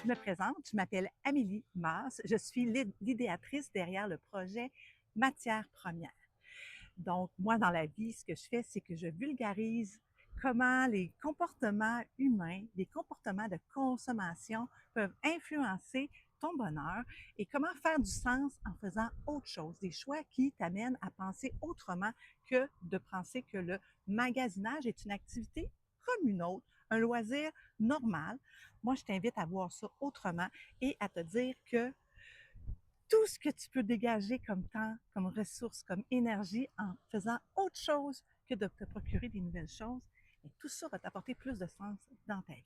me présente, je m'appelle Amélie Masse, je suis l'idéatrice derrière le projet Matières premières. Donc, moi, dans la vie, ce que je fais, c'est que je vulgarise comment les comportements humains, les comportements de consommation peuvent influencer ton bonheur et comment faire du sens en faisant autre chose, des choix qui t'amènent à penser autrement que de penser que le magasinage est une activité comme une autre, un loisir normal. Moi, je t'invite à voir ça autrement et à te dire que tout ce que tu peux dégager comme temps, comme ressources, comme énergie en faisant autre chose que de te procurer des nouvelles choses, et tout ça va t'apporter plus de sens dans ta vie.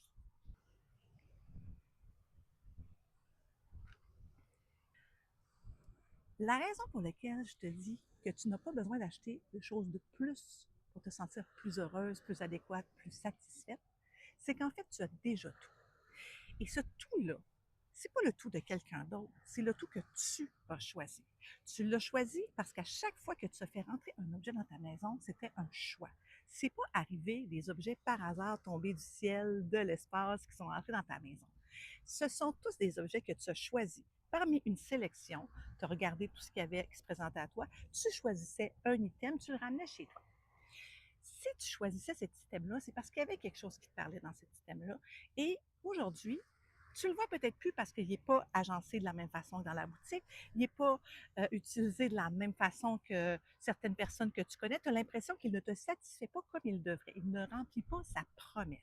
La raison pour laquelle je te dis que tu n'as pas besoin d'acheter des choses de plus pour te sentir plus heureuse, plus adéquate, plus satisfaite, c'est qu'en fait, tu as déjà tout. Et ce tout-là, c'est pas le tout de quelqu'un d'autre, c'est le tout que tu as choisi. Tu l'as choisi parce qu'à chaque fois que tu as fait rentrer un objet dans ta maison, c'était un choix. C'est pas arrivé des objets par hasard tombés du ciel, de l'espace, qui sont entrés dans ta maison. Ce sont tous des objets que tu as choisis. Parmi une sélection, tu as regardé tout ce qu'il y avait qui se présentait à toi, tu choisissais un item, tu le ramenais chez toi. Si tu choisissais cet item-là, c'est parce qu'il y avait quelque chose qui te parlait dans cet item-là. Et aujourd'hui, tu le vois peut-être plus parce qu'il n'est pas agencé de la même façon que dans la boutique, il n'est pas utilisé de la même façon que certaines personnes que tu connais. Tu as l'impression qu'il ne te satisfait pas comme il devrait. Il ne remplit pas sa promesse.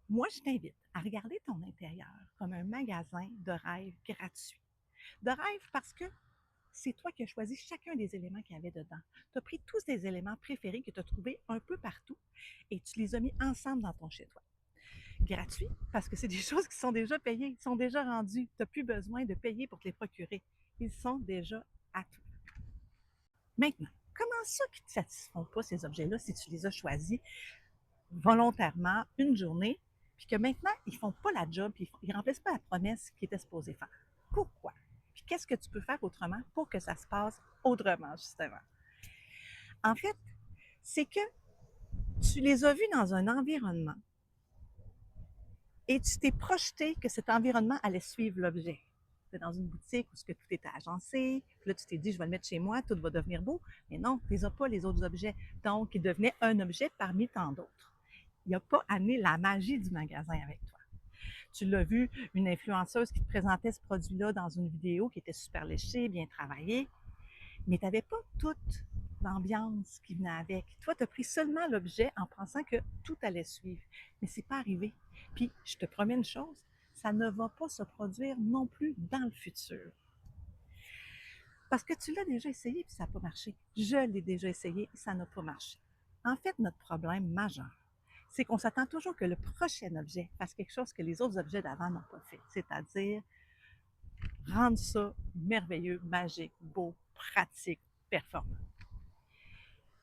Moi, je t'invite à regarder ton intérieur comme un magasin de rêves gratuit. De rêves parce que c'est toi qui as choisi chacun des éléments qu'il y avait dedans. Tu as pris tous tes éléments préférés que tu as trouvés un peu partout et tu les as mis ensemble dans ton chez-toi. Gratuit, parce que c'est des choses qui sont déjà payées, qui sont déjà rendues. Tu n'as plus besoin de payer pour te les procurer. Ils sont déjà à toi. Maintenant, comment ça qu'ils ne te satisfont pas, ces objets-là, si tu les as choisis volontairement une journée, puis que maintenant, ils ne font pas la job, puis ils ne remplissent pas la promesse qu'ils étaient supposés faire? Pourquoi? Puis qu'est-ce que tu peux faire autrement pour que ça se passe autrement, justement? En fait, c'est que tu les as vus dans un environnement et tu t'es projeté que cet environnement allait suivre l'objet. Tu dans une boutique où ce que tout était agencé, puis là tu t'es dit je vais le mettre chez moi, tout va devenir beau, mais non, tu n'as pas les autres objets. Donc, il devenait un objet parmi tant d'autres. Il n'a pas amené la magie du magasin avec toi. Tu l'as vu, une influenceuse qui te présentait ce produit-là dans une vidéo qui était super léchée, bien travaillée, mais tu n'avais pas toute l'ambiance qui venait avec. Toi, tu as pris seulement l'objet en pensant que tout allait suivre. Mais c'est pas arrivé. Puis, je te promets une chose, ça ne va pas se produire non plus dans le futur. Parce que tu l'as déjà essayé puis ça n'a pas marché. Je l'ai déjà essayé et ça n'a pas marché. En fait, notre problème majeur, c'est qu'on s'attend toujours que le prochain objet fasse quelque chose que les autres objets d'avant n'ont pas fait. C'est-à-dire rendre ça merveilleux, magique, beau, pratique, performant.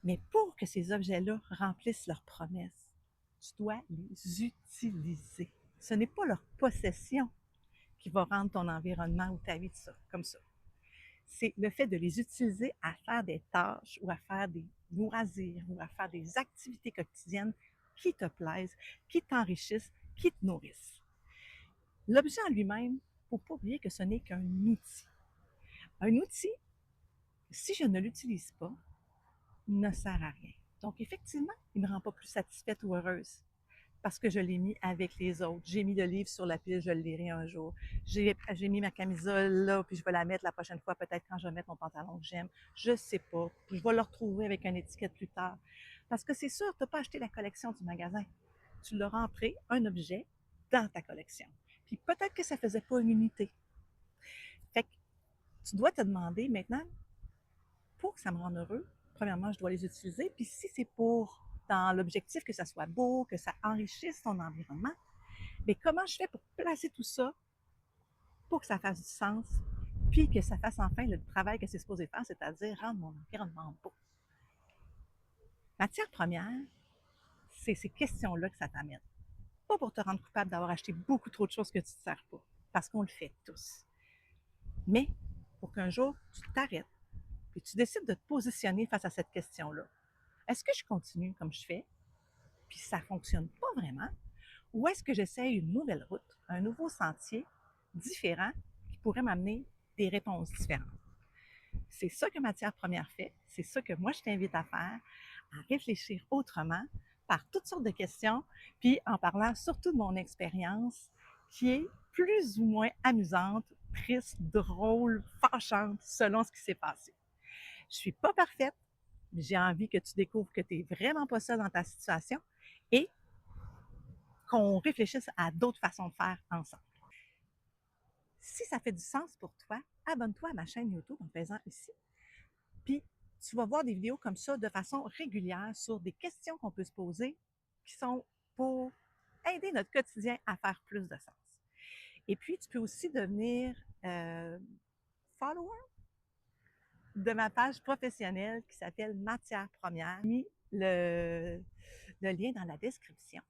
Mais pour que ces objets-là remplissent leurs promesses, tu dois les utiliser. Ce n'est pas leur possession qui va rendre ton environnement ou ta vie de ça, comme ça. C'est le fait de les utiliser à faire des tâches ou à faire des loisirs ou à faire des activités quotidiennes qui te plaisent, qui t'enrichissent, qui te nourrissent. L'objet en lui-même, il ne faut pas oublier que ce n'est qu'un outil. Un outil, si je ne l'utilise pas, ne sert à rien. Donc, effectivement, il ne me rend pas plus satisfaite ou heureuse parce que je l'ai mis avec les autres. J'ai mis le livre sur la pile, je le lirai un jour. J'ai mis ma camisole là, puis je vais la mettre la prochaine fois, peut-être quand je vais mettre mon pantalon que j'aime. Je ne sais pas. Je vais le retrouver avec une étiquette plus tard. Parce que c'est sûr, tu n'as pas acheté la collection du magasin. Tu l'as rentré, un objet, dans ta collection. Puis peut-être que ça ne faisait pas une unité. Fait que tu dois te demander maintenant, pour que ça me rende heureux, premièrement, je dois les utiliser. Puis si c'est pour dans l'objectif que ça soit beau, que ça enrichisse ton environnement, mais comment je fais pour placer tout ça pour que ça fasse du sens, puis que ça fasse enfin le travail que c'est supposé faire, c'est-à-dire rendre mon environnement beau. Matière première, c'est ces questions-là que ça t'amène. Pas pour te rendre coupable d'avoir acheté beaucoup trop de choses que tu ne te sers pas, parce qu'on le fait tous. Mais pour qu'un jour, tu t'arrêtes, puis tu décides de te positionner face à cette question-là. Est-ce que je continue comme je fais, puis ça ne fonctionne pas vraiment, ou est-ce que j'essaie une nouvelle route, un nouveau sentier différent qui pourrait m'amener des réponses différentes? C'est ça que Matière première fait, c'est ça que moi je t'invite à faire, à réfléchir autrement par toutes sortes de questions, puis en parlant surtout de mon expérience qui est plus ou moins amusante, triste, drôle, fâchante, selon ce qui s'est passé. Je suis pas parfaite, mais j'ai envie que tu découvres que tu n'es vraiment pas seule dans ta situation et qu'on réfléchisse à d'autres façons de faire ensemble. Si ça fait du sens pour toi, abonne-toi à ma chaîne YouTube en faisant ici. Puis, tu vas voir des vidéos comme ça de façon régulière sur des questions qu'on peut se poser qui sont pour aider notre quotidien à faire plus de sens. Et puis, tu peux aussi devenir follower de ma page professionnelle qui s'appelle Matière première. J'ai mis le lien dans la description.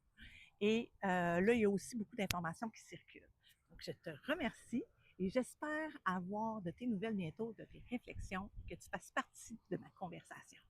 Et là, il y a aussi beaucoup d'informations qui circulent. Donc, je te remercie et j'espère avoir de tes nouvelles bientôt, de tes réflexions, que tu fasses partie de ma conversation.